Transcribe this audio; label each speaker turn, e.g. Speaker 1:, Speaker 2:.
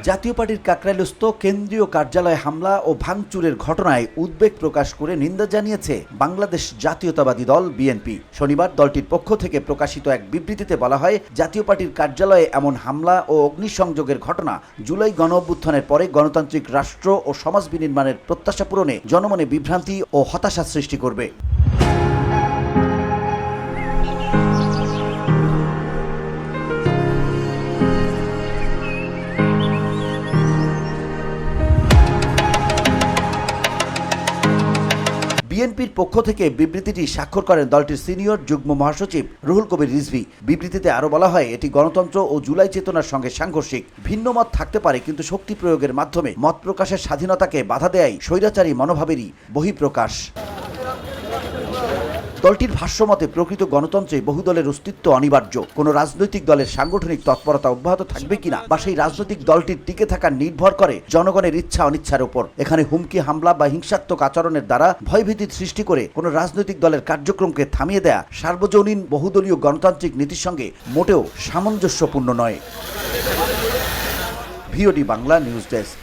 Speaker 1: জাতীয় পার্টির কাকরাইলস্থ কেন্দ্রীয় কার্যালয়ে হামলা ও ভাঙচুরের ঘটনায় উদ্বেগ প্রকাশ করে নিন্দা জানিয়েছে বাংলাদেশ জাতীয়তাবাদী দল বিএনপি। শনিবার দলটির পক্ষ থেকে প্রকাশিত এক বিবৃতিতে বলা হয়, জাতীয় পার্টির কার্যালয়ে এমন হামলা ও অগ্নিসংযোগের ঘটনা জুলাই গণঅভ্যুত্থানের পরে গণতান্ত্রিক রাষ্ট্র ও সমাজ বিনির্মাণের প্রত্যাশা পূরণে জনমনে বিভ্রান্তি ও হতাশা সৃষ্টি করবে। বিএনপির পক্ষ থেকে বিবৃতিটি স্বাক্ষর করেন দলটির সিনিয়র যুগ্ম মহাসচিব রুহুল কবির রিজভী। বিবৃতিতে আরও বলা হয়, এটি গণতন্ত্র ও জুলাই চেতনার সঙ্গে সাংঘর্ষিক। ভিন্ন মত থাকতে পারে, কিন্তু শক্তি প্রয়োগের মাধ্যমে মত প্রকাশের স্বাধীনতাকে বাধা দেয়াই স্বৈরাচারী মনোভাবেরই বহিঃপ্রকাশ। দলটির ভাষ্যমতে প্রকৃত গণতন্ত্রে বহুদলের অস্তিত্ব অনিবার্য। কোনো রাজনৈতিক দলের সাংগঠনিক তৎপরতা অব্যাহত থাকবে কিনা বা সেই রাজনৈতিক দলটির টিকে থাকা নির্ভর করে জনগণের ইচ্ছা অনিচ্ছার উপর। এখানে হুমকি, হামলা বা হিংসাত্মক আচরণের দ্বারা ভয়ভীতি সৃষ্টি করে কোনো রাজনৈতিক দলের কার্যক্রমকে থামিয়ে দেয়া সার্বজনীন বহুদলীয় গণতান্ত্রিক নীতির সঙ্গে মোটেও সামঞ্জস্যপূর্ণ নয়। VOD Bangla news desk.